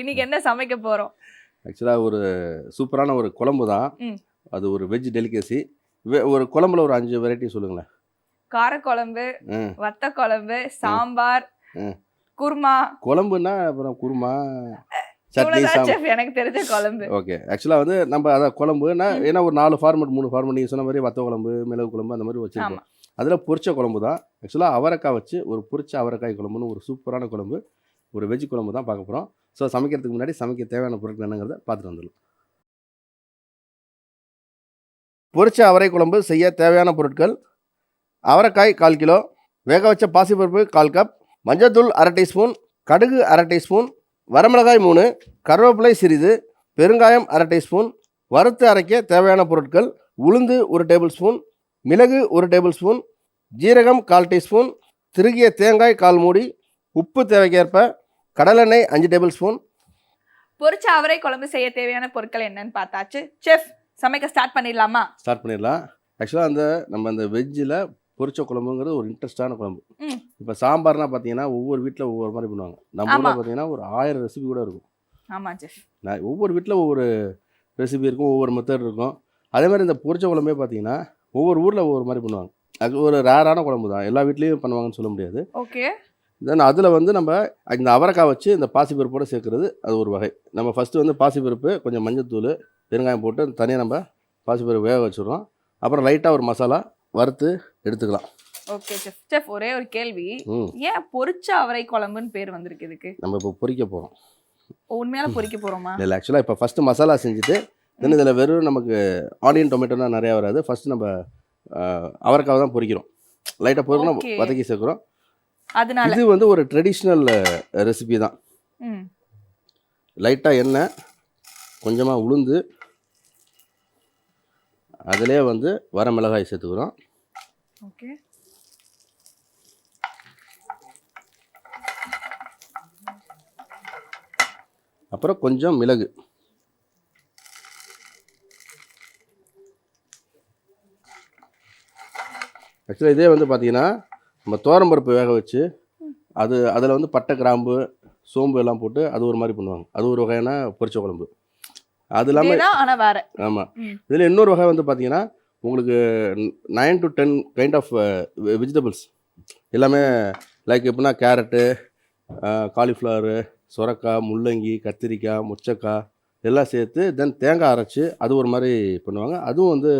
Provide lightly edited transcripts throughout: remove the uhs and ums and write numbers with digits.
இன்னைக்கு என்ன சமைக்க போறோம்? ஆக்சுவலாக ஒரு சூப்பரான ஒரு குழம்பு தான். அது ஒரு வெஜ் டெலிகேசி. ஒரு குழம்புல ஒரு 5 வெரைட்டி சொல்லுங்களேன். காரக்குழம்பு, வத்த குழம்பு, சாம்பார், குருமா. குழம்புன்னா அப்புறம் குருமா, சட்னி, சாம்பார். எனக்கு தெரிஞ்ச குழம்பு. ஓகே. ஆக்சுவலாக வந்து நம்ம அதை குழம்புனா ஏன்னா ஒரு 4 ஃபார்மெட் 3 ஃபார்மெட் நீங்கள் சொன்ன மாதிரி வத்த குழம்பு, மிளகு குழம்பு அந்த மாதிரி வச்சுருக்கோம். அதில் பொரிச்ச குழம்பு தான். ஆக்சுவலாக அவரைக்காய் வச்சு ஒரு பொரிச்ச அவரைக்காய் குழம்புன்னு ஒரு சூப்பரான குழம்பு, ஒரு வெஜ் குழம்பு தான் பார்க்க போகிறோம். ஸோ சமைக்கிறதுக்கு முன்னாடி சமைக்க தேவையான பொருட்கள் என்னங்கிறத பார்த்துட்டு வந்துடலாம். பொரிச்ச அவரை குழம்பு செய்ய தேவையான பொருட்கள்: அவரைக்காய் 1/4 கிலோ, வேக வச்ச பாசிப்பருப்பு 1/4 கப், மஞ்சள்தூள் 1/2 டீஸ்பூன், கடுகு 1/2 டீஸ்பூன், வரமிளகாய் 3, கருவேப்பிலை சிறிது, பெருங்காயம் 1/2 டீஸ்பூன், வறுத்து அரைக்க தேவையான பொருட்கள்: உளுந்து 1 டேபிள் ஸ்பூன், மிளகு 1 டேபிள் ஸ்பூன், ஜீரகம் 1/4 டீஸ்பூன், திருகிய தேங்காய் 1/4 மூடி, உப்பு தேவைக்கேற்ப, கடலெண்ணெய் 5 டேபிள் ஸ்பூன். பொரிச்ச அவரை குழம்பு செய்ய தேவையான பொருட்கள் என்னன்னு பார்த்தாச்சு. செஃப், சமைக்க ஸ்டார்ட் பண்ணிடலாமா? ஸ்டார்ட் பண்ணிடலாம். ஆக்சுவலாக நம்ம அந்த வெஜ்ஜில் பொரிச்ச குழம்புங்கிறது ஒரு இன்ட்ரெஸ்டான குழம்பு. இப்போ சாம்பார்னா பார்த்தீங்கன்னா ஒவ்வொரு வீட்டில் ஒவ்வொரு மாதிரி பண்ணுவாங்க. நம்ம ஊரில் பார்த்தீங்கன்னா ஒரு 1000 ரெசிபி கூட இருக்கும். ஆமாம் செஃப். ஒவ்வொரு வீட்டில் ஒவ்வொரு ரெசிபி இருக்கும், ஒவ்வொரு மெத்தட் இருக்கும். அதே மாதிரி இந்த பொரிச்ச குழம்பே பார்த்தீங்கன்னா ஒவ்வொரு ஊரில் ஒவ்வொரு மாதிரி பண்ணுவாங்க. அது ஒரு ரேரான குழம்பு தான், எல்லா வீட்லேயும் பண்ணுவாங்கன்னு சொல்ல முடியாது. ஓகே. தென் அதில் வந்து நம்ம இந்த அவரைக்காய் வச்சு இந்த பாசிப்பருப்போடு சேர்க்குறது அது ஒரு வகை. நம்ம ஃபஸ்ட்டு வந்து பாசிப்பருப்பு, கொஞ்சம் மஞ்சள்தூள், பெருங்காயம் போட்டு தனியாக நம்ம பாசிப்பருப்பு வேக வச்சுடுறோம். அப்புறம் லைட்டாக ஒரு மசாலா வறுத்து எடுத்துக்கலாம். Okay chef. செஃப், ஒரே ஒரு கேள்வி, ஏன் பொரிச்ச அவரை குழம்புன்னு பேர் வந்திருக்கு இதுக்கு? நம்ம இப்போ பொரிக்க போகிறோம். உண்மையால பொரிக்க போகிறோமா? இல்லை, ஆக்சுவலாக இப்போ ஃபஸ்ட்டு மசாலா செஞ்சுட்டு தென் இதில் வெறும் நமக்கு ஆனியன் டொமேட்டோனா நிறையா வராது. ஃபஸ்ட்டு நம்ம அவரைக்காவை தான் பொரிக்கிறோம். லைட்டாக பொரிக்கணும், வதக்கி சேர்க்குறோம். அதனால இது வந்து ஒரு ட்ரெடிஷ்னல் ரெசிபி தான். லைட்டாக எண்ணெய், கொஞ்சமாக உளுந்து, அதிலே வந்து வர மிளகாய் சேர்த்துக்கிறோம். ஓகே. அப்புறம் கொஞ்சம் மிளகு. ஆக்சுவலாக இதே வந்து பார்த்தீங்கன்னா நம்ம தோரம்பருப்பு வேக வச்சு அதில் வந்து பட்டை, கிராம்பு, சோம்பு எல்லாம் போட்டு அது ஒரு மாதிரி பண்ணுவாங்க. அது ஒரு வகையான பொரிச்ச குழம்பு. அது இல்லாமல் ஆமாம், இதில் இன்னொரு வகை வந்து பார்த்தீங்கன்னா உங்களுக்கு 9 to 10 கைண்ட் ஆஃப் வெஜிடபிள்ஸ் எல்லாமே, லைக் எப்படின்னா கேரட்டு, காலிஃப்ளவரு, சுரக்காய், முள்ளங்கி, கத்திரிக்காய், முச்சக்காய் எல்லாம் சேர்த்து தென் தேங்காய் அரைச்சி அது ஒரு மாதிரி பண்ணுவாங்க. அதுவும் வந்து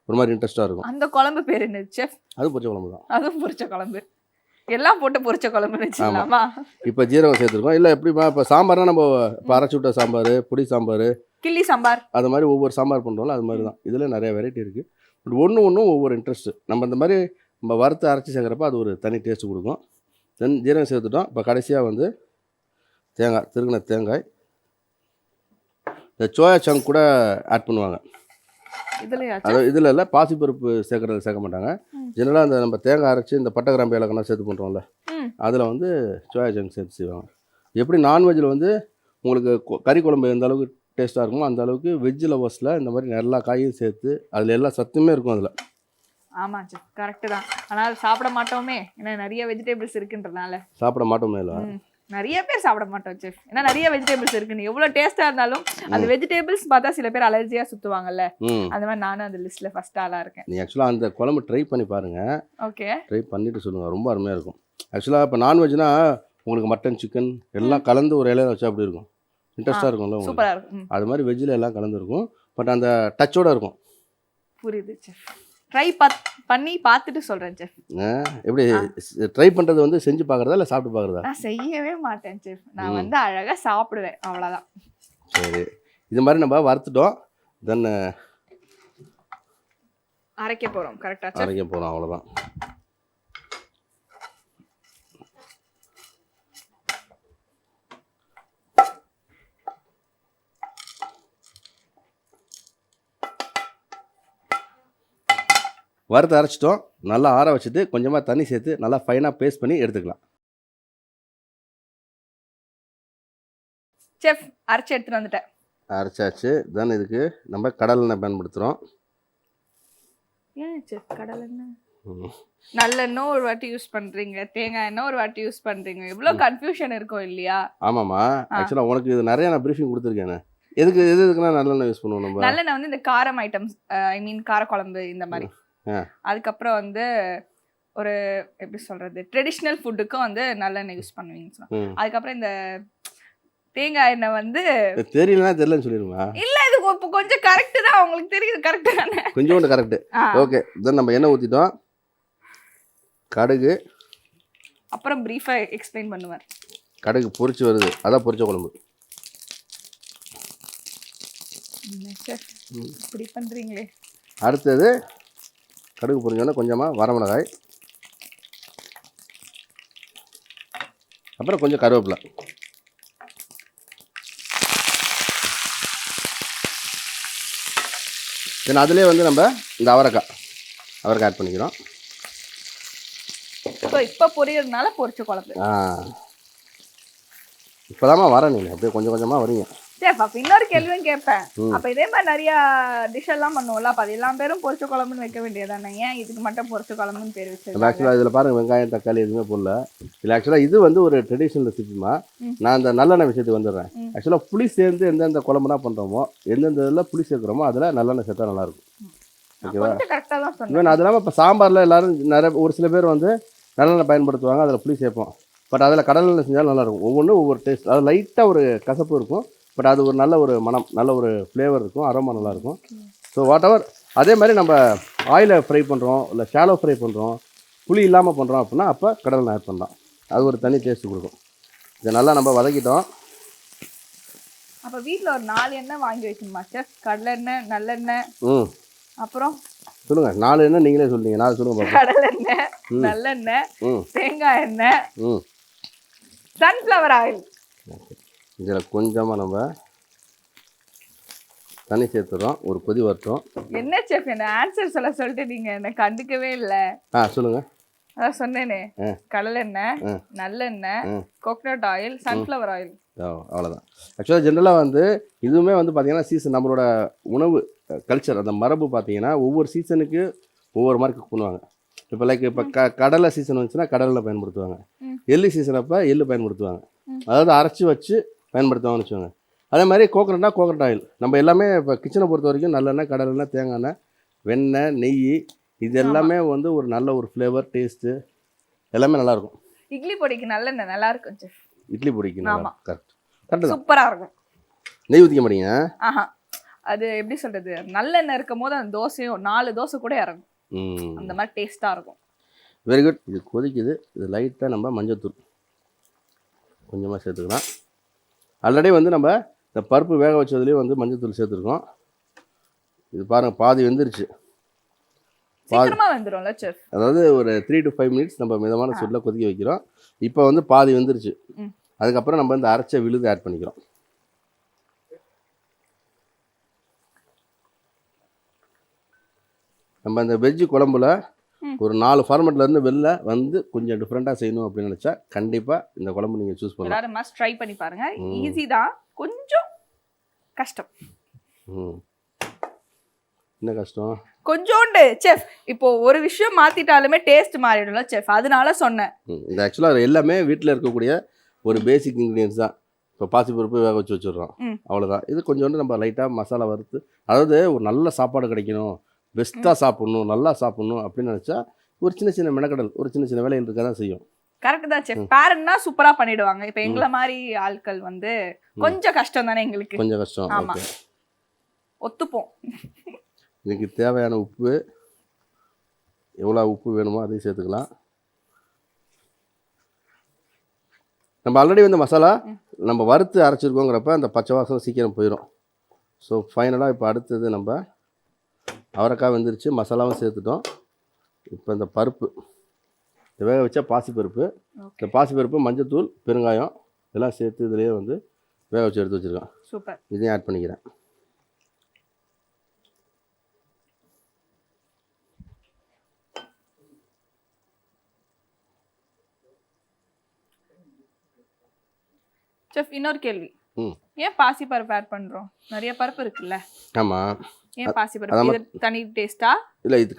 ஒரு மாதிரி இன்ட்ரெஸ்ட்டாக இருக்கும். அந்த குழம்பு பேர் என்ன செஃப்? அது பொரிச்ச குழம்பு தான். அதுவும் பொரிச்ச குழம்பு, எல்லாம் போட்டு பொரிச்ச குழம்புன்னு வச்சுக்கலாமா? இப்போ ஜீரகம் சேர்த்துருக்கோம். இல்லை எப்படிமா இப்போ சாம்பார்னா நம்ம இப்போ அரைச்சி விட்ட சாம்பார், பொடி சாம்பார், கிள்ளி சாம்பார், அது மாதிரி ஒவ்வொரு சாம்பார் பண்ணுறோம்ல, அது மாதிரி தான். இதில் நிறைய வெரைட்டி இருக்குது. பட் ஒன்றும் ஒவ்வொரு இன்ட்ரெஸ்ட்டு. நம்ம இந்த மாதிரி நம்ம வறுத்து அரைச்சி சேர்க்குறப்ப அது ஒரு தனி டேஸ்ட்டு கொடுக்கும். தென் ஜீரகம் சேர்த்துட்டோம். இப்போ கடைசியாக வந்து தேங்காய், திருகின தேங்காய், இந்த சோயா சங்க் கூட ஆட் பண்ணுவாங்க. அது இதில் இல்லை, பாசிப்பருப்பு சேர்க்க மாட்டாங்க. ஜெனரலாக அந்த நம்ம தேங்காய் அரைச்சி இந்த பட்டை, கிராம்பு, ஏலக்காய் சேர்த்து பண்ணுறோம்ல, அதில் வந்து சோயா சங்க் சேர்த்து செய்வாங்க. எப்படி நான்வெஜ்ஜில் வந்து உங்களுக்கு கறி குழம்பு எந்த அளவுக்கு டேஸ்ட்டாக இருக்குமோ அந்த அளவுக்கு வெஜ் லவர்ஸில் இந்த மாதிரி எல்லா காயும் சேர்த்து அதில் எல்லா சத்துமே இருக்கும் அதில். ஆமாம் சார், கரெக்டு தான். ஆனால் சாப்பிட மாட்டோமே, ஏன்னா நிறைய வெஜிடபிள்ஸ் இருக்குன்றதுனால. சாப்பிட மாட்டோமே இல்லை, நிறைய பேர் சாப்பிட மாட்டோம் செஃப். ஏன்னா நிறைய வெஜிடபிள்ஸ் இருக்குன்னு எவ்வளோ டேஸ்ட்டாக இருந்தாலும் அந்த வெஜிடபிள்ஸ் பார்த்தா சில பேர் அலர்ஜியாக சுற்றுவாங்கல்ல, அந்த மாதிரி நானும் அந்த லிஸ்ட்டில் ஃபஸ்ட் ஆளாக இருக்கேன். நீ ஆக்சுவலாக அந்த குழம்பு ட்ரை பண்ணி பாருங்கள். ஓகே, ட்ரை பண்ணிவிட்டு சொல்லுங்கள், ரொம்ப அருமையாக இருக்கும். ஆக்சுவலாக இப்போ நான்வெஜ்னா உங்களுக்கு மட்டன், சிக்கன் எல்லாம் கலந்து ஒரு இலையில வச்சா அப்படி இருக்கும், இன்ட்ரெஸ்ட்டாக இருக்கும்ல, சூப்பராக இருக்கும். அது மாதிரி வெஜ்ஜில் எல்லாம் கலந்துருக்கும், பட் அந்த டச்சோடு இருக்கும். புரியுது செஃப். ட்ரை பண்ணி பார்த்துட்டு சொல்கிறேன் செஃப். எப்படி ட்ரை பண்ணுறது வந்து செஞ்சு பார்க்குறதா இல்லை சாப்பிட்டு பார்க்குறதா? நான் செய்யவே மாட்டேன் செஃப், நான் வந்து அழகாக சாப்பிடுவேன், அவ்வளோதான். சரி, இது மாதிரி நம்ம வறுத்துட்டோம். தென் அரைக்க போகிறோம். கரெக்டாக அரைக்க போகிறோம், அவ்வளோதான். வறுத்து அரைச்சிட்டோம். நல்லா ஆற வச்சுட்டு கொஞ்சமாக தண்ணி சேர்த்து நல்லா ஃபைனாக பேஸ்ட் பண்ணி எடுத்துக்கலாம். செஃப், அரைச்சி எடுத்துகிட்டு வந்துட்டேன். அரைச்சாச்சு. தென் இதுக்கு நம்ம கடலெண்ணெய் பயன்படுத்துகிறோம். ஏன் செஃப் கடலெண்ணெய்? நல்லெண்ணெய் ஒரு வாட்டி யூஸ் பண்றீங்க, தேங்காய் எண்ணெய் ஒரு வாட்டி யூஸ் பண்றீங்க. எவ்வளவு கன்ஃபியூஷன் இருக்கும் இல்லையா? ஆமாம்மா. ஆக்சுவலாக உனக்கு இது நிறைய நான் ப்ரீஃபிங் கொடுத்துருக்கேனே. எதுக்குன்னா நல்லெண்ணெய் யூஸ் பண்ணுவோம் நம்ம. நல்லெண்ணெய் வந்து இந்த காரம் ஐட்டம்ஸ், ஐ மீன் காரக்குழம்பு இந்த மாதிரி. அதுக்கப்புறம் வந்து ஒரு எப்படி சொல்றது, ட்ரெடிஷ்னல் ஃபுட்டுக்கும் வந்து நல்லெண்ணெய் யூஸ் பண்ணுவீங்க சொன்னா. அதுக்கப்புறம் இந்த தேங்காய் எண்ணெய் வந்து தெரியலன்னா தெரியலன்னு சொல்லிடுமா? இல்ல இது கொஞ்சம் கரெக்ட் தான், உங்களுக்கு தெரியுது கரெக்ட் தானே? கொஞ்சோண்டு கரெக்ட். ஓகே, தென் நம்ம எண்ணெய் ஊற்றிட்டோம். கடுகு, அப்புறம் பிரீஃபா எக்ஸ்பிளைன் பண்ணுவார். கடுகு பொரிச்சு வருது, அதான் பொரிச்ச குழம்பு. இப்படி பண்றீங்களே. அடுத்தது கடுகு பொரிஞ்சோன்னா கொஞ்சமாக வரமிளகாய், அப்புறம் கொஞ்சம் கருவேப்பிலை. தென் அதிலே வந்து நம்ம இந்த அவரைக்காய் ஆட் பண்ணிக்கிறோம். இப்போ பொரியறதுனால பொரிச்ச குழம்பு. இப்போதாம்மா வர நீங்கள் அப்படியே கொஞ்சம் கொஞ்சமாக வரீங்க. அப்ப இன்னொரு கேள்வியும் கேட்பேன். அப்ப இதே மாதிரி நிறைய டிஷ் எல்லாம் பண்ணுவோம்ல, அப்ப அது எல்லாம் பேரும் பொரிச்ச குழம்புன்னு வைக்க வேண்டியதானே? ஏன் இதுக்கு மட்டும் பொரிச்ச குழம்புன்னு பேர் வச்சிருக்காங்க? ஆக்சுவலாக இதில் பாருங்க, வெங்காயம் தக்காளி எதுவுமே போடல. இல்லை, ஆக்சுவலாக இது வந்து ஒரு ட்ரெடிஷ்னல் ரெசிபிமா. நான் அந்த நல்லெண்ணெய் விஷயத்துக்கு வந்துடுறேன். ஆக்சுவலாக புளி சேர்ந்து எந்தெந்த குழம்புனா பண்ணுறோமோ, எந்தெந்த இதில் புளி சேர்க்குறோமோ அதில் நல்லெண்ணெய் சேர்த்தா நல்லாயிருக்கும். ஓகேவா? கரெக்டாக தான் சொன்னேன். இன்னும் அது இல்லாமல் இப்போ சாம்பாரில் எல்லோரும் நிறைய ஒரு சில பேர் வந்து நல்லெண்ணெய் பயன்படுத்துவாங்க, அதில் புளி சேர்ப்போம். பட் அதில் கடலெண்ணெய் செஞ்சாலும் நல்லாயிருக்கும். ஒவ்வொன்றும் ஒவ்வொரு டேஸ்ட். அது லைட்டாக ஒரு கசப்பு இருக்கும், பட் அது ஒரு நல்ல ஒரு மனம், நல்ல ஒரு ஃப்ளேவர் இருக்கும், அரோமா நல்லாயிருக்கும். So what ever. அதே மாதிரி நம்ம ஆயிலை ஃப்ரை பண்ணுறோம், இல்லை ஷாலோ ஃப்ரை பண்ணுறோம், புளி இல்லாமல் பண்ணுறோம் அப்படின்னா அப்போ கடலெண்ணெய் ஆட் பண்ணலாம். அது ஒரு தனி டேஸ்ட் கொடுக்கும். இதை நல்லா நம்ம வதக்கிட்டோம். அப்போ வீட்டில் ஒரு 4 எண்ணெய் வாங்கி வைக்கணுமா செஃப்? கடலெண்ணெய், நல்லெண்ணெய், அப்புறம் சொல்லுங்கள். 4 எண்ணெய் நீங்களே சொல்லுங்க. 4 சொல்லுங்க. கடலெண்ணெய், நல்லெண்ணெய், தேங்காய் எண்ணெய், சன்ஃப்ளவர் ஆயில். இதில் கொஞ்சமாக நம்ம தண்ணி சேர்த்துறோம். ஒரு கொதி வரட்டும். என்ன செஃப் என்ன ஆன்சர் சொல்லிட்டு நீங்கள் என்னை கண்டுக்கவே இல்லை. சொல்லுங்கள். அதான் சொன்னேனே, கடலெண்ணெய், நல்லெண்ணெய், கோகனட் ஆயில், சன்ஃப்ளவர் ஆயில். அவ்வளோதான். ஆக்சுவலாக ஜென்ரலாக வந்து இதுவுமே வந்து பார்த்திங்கன்னா சீசன், நம்மளோட உணவு கல்ச்சர், அந்த மரபு பார்த்திங்கன்னா ஒவ்வொரு சீசனுக்கு ஒவ்வொரு மாதிரி குக் பண்ணுவாங்க. இப்போ லைக் இப்போ கடலை சீசன் வந்துச்சுன்னா கடலில் பயன்படுத்துவாங்க, எள்ளு சீசன் அப்போ எள்ளு பயன்படுத்துவாங்க, அதாவது அரைச்சி வச்சு பயன்படுத்துவாங்கன்னு வச்சுக்கோங்க. அதே மாதிரி கோகனட் ஆயில். நம்ம எல்லாமே இப்போ கிச்சனை பொறுத்த வரைக்கும் நல்லெண்ணெய், கடலெண்ணெய், தேங்காய் எண்ணெய், வெண்ணெய், நெய், இது எல்லாமே வந்து ஒரு நல்ல ஒரு ஃப்ளேவர், டேஸ்ட்டு எல்லாமே நல்லாயிருக்கும். இட்லி பொடிக்கு நல்லெண்ணெய் நல்லா இருக்கும் செஃப். இட்லி பொடிக்கு நல்லா கரெக்ட் சூப்பராக இருக்கும். நெய் ஊற்றிக்க மாட்டீங்க? அது எப்படி சொல்கிறது, நல்லெண்ணெய் இருக்கும் போது அந்த தோசையும் 4 தோசை கூட இறங்கும், அந்த மாதிரி டேஸ்ட்டாக இருக்கும். Very good. இது கொதிக்குது. இது லைட்டாக நம்ம மஞ்சள்தூள் கொஞ்சமாக சேர்த்துக்கலாம். ஆல்ரெடி வந்து நம்ம இந்த பருப்பு வேக வச்சதுலேயும் வந்து மஞ்சள்தூள் சேர்த்துருக்கோம். இது பாருங்கள், பாதி வெந்துருச்சு. சீக்கிரமாக வெந்துடும்ல செஃப். அதாவது ஒரு 3 to 5 மினிட்ஸ் நம்ம மிதமான சூடில் கொதிக்க வைக்கிறோம். இப்போ வந்து பாதி வெந்துருச்சு. அதுக்கப்புறம் நம்ம இந்த அரைச்ச விழுது ஆட் பண்ணிக்கிறோம். நம்ம இந்த வெஜ்ஜு குழம்புல ஒரு 4 ஃபார்மெட்லேருந்து வெளில வந்து கொஞ்சம் டிஃப்ரெண்ட்டாக செய்யணும் அப்படின்னு நினச்சா கண்டிப்பாக இந்த குழம்பு நீங்கள் சூஸ் பண்ணலாம். எல்லாரும் மஸ்ட் ட்ரை பண்ணி பாருங்கள். ஈஸி தான், கொஞ்சம் கஷ்டம். என்ன கஷ்டம்? கொஞ்சோண்டு செஃப். இப்போ ஒரு விஷயம் மாற்றிட்டாலுமே டேஸ்ட் மாறிடும்ல செஃப், அதனால சொன்னேன். இது ஆக்சுவலாக எல்லாமே வீட்டில் இருக்கக்கூடிய ஒரு பேசிக் இன்க்ரீடியன்ஸ் தான். இப்போ பாசிப்பருப்பு வேக வச்சு வச்சுடுறோம், அவ்வளோதான். இது கொஞ்சோண்டு நம்ம லைட்டாக மசாலா வறுத்து, அதாவது ஒரு நல்ல சாப்பாடு கிடைக்கணும், பெஸ்ட்டாக சாப்பிட்ணும், நல்லா சாப்பிட்ணும் அப்படின்னு நினச்சா ஒரு சின்ன சின்ன மெனக்கடல், ஒரு சின்ன சின்ன வேலைகள் இருக்க தான் செய்யும். கரெக்ட் தான் செஃப். பேரண்ட்னா சூப்பராக பண்ணிடுவாங்க. இப்போ எங்களை மாதிரி ஆட்கள் வந்து கொஞ்சம் கஷ்டம் தானே எங்களுக்கு. கொஞ்சம் கஷ்டம். ஆமாம், ஒத்துப்போம். இதுக்கு தேவையான உப்பு, எவ்வளோ உப்பு வேணுமோ அதையும் சேர்த்துக்கலாம். நம்ம ஆல்ரெடி வந்து மசாலா நம்ம வறுத்து அரைச்சிருக்கோங்கிறப்ப அந்த பச்சை வாசம் சீக்கிரம் போயிடும். ஸோ ஃபைனலாக இப்போ அடுத்தது நம்ம அவரைக்காய் வெந்துருச்சு, மசாலாவும் சேர்த்துட்டோம். இப்போ இந்த பருப்பு, இந்த வேக வச்சா பாசிப்பருப்பு, இந்த பாசிப்பருப்பு, மஞ்சத்தூள், பெருங்காயம் இதெல்லாம் சேர்த்து இதுலேயே வந்து வேக வச்சு எடுத்து வச்சுருக்கோம். சூப்பர். இதையும் ஆட் பண்ணிக்கிறேன். செஃப் இன்னொரு கேள்வி, ஏன் பாசி பருப்பு ஆட் பண்ணுறோம்? நிறைய பருப்பு இருக்குல்ல. ஆமாம். ஏன் பாசிப்பருப்பு இது தனி டேஸ்டா? இல்லை, இது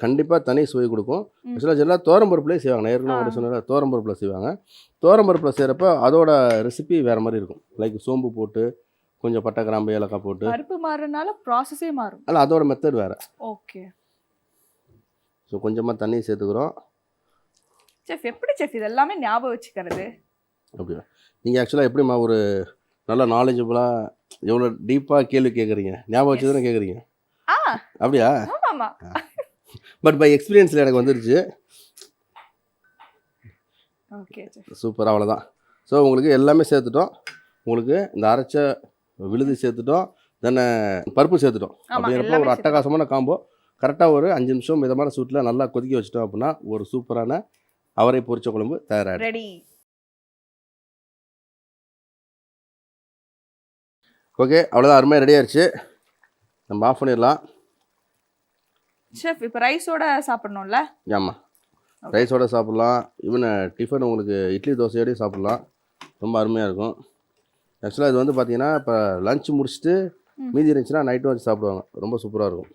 கண்டிப்பாக தனி சுவை கொடுக்கும். ஆக்சுவலாக எல்லாம் துவரம்பருப்புலேயே செய்வாங்க. நான் ஏற்கனவே ஒரு சொன்ன துவரம்பருப்பில் செய்வாங்க. துவரம்பருப்பில் செய்கிறப்ப அதோட ரெசிபி வேறு மாதிரி இருக்கும். லைக் சோம்பு போட்டு கொஞ்சம் பட்டை கிராம்பு ஏலக்காய் போட்டு. பருப்பு மாறுறதுனால ப்ராசஸே மாறும். அல்ல, அதோட மெத்தட் வேறு. ஓகே. ஸோ கொஞ்சமாக தண்ணி சேர்த்துக்கிறோம். செஃப் எப்படி செஃப் இதெல்லாமே ஞாபகம் வச்சுக்கிறது? அப்படியா? நீங்கள் ஆக்சுவலாக எப்படிம்மா ஒரு நல்லா நாலேஜபுளாக எவ்வளோ டீப்பாக கேள்வி கேட்குறீங்க, ஞாபகம் வச்சு தானே கேட்குறீங்க? அப்படியா? ஆமாம். பட் பை எக்ஸ்பீரியன்ஸில் எனக்கு வந்துருச்சு. Okay super. அவ்வளோதான். ஸோ உங்களுக்கு எல்லாமே சேர்த்துட்டோம். உங்களுக்கு இந்த அரைச்ச விழுது சேர்த்துட்டோம், தென் பருப்பு சேர்த்துட்டோம். அப்படிங்கிறப்ப ஒரு அட்டகாசமான காம்போ. கரெக்டாக ஒரு 5 நிமிஷம் மிதமான சூட்டில் நல்லா கொதிக்க வச்சிட்டோம் அப்படின்னா ஒரு சூப்பரான அவரை பொரிச்ச குழம்பு தயாராகிடும். ரெடி. ஓகே, அவ்வளோதான். அருமையாக ரெடி ஆயிடுச்சு. நம்ம ஆஃப் பண்ணிடலாம். செஃப் இப்போ ரைஸோட சாப்பிடணும்ல? ஆமாம், ரைஸோட சாப்பிட்லாம். ஈவன் டிஃபன் உங்களுக்கு இட்லி தோசையோடய சாப்பிட்லாம். ரொம்ப அருமையாக இருக்கும். ஆக்சுவலாக இது வந்து பார்த்தீங்கன்னா இப்போ லஞ்ச் முடிச்சுட்டு மீதி இருந்துச்சுன்னா நைட்டும் வச்சு சாப்பிடுவாங்க. ரொம்ப சூப்பராக இருக்கும்.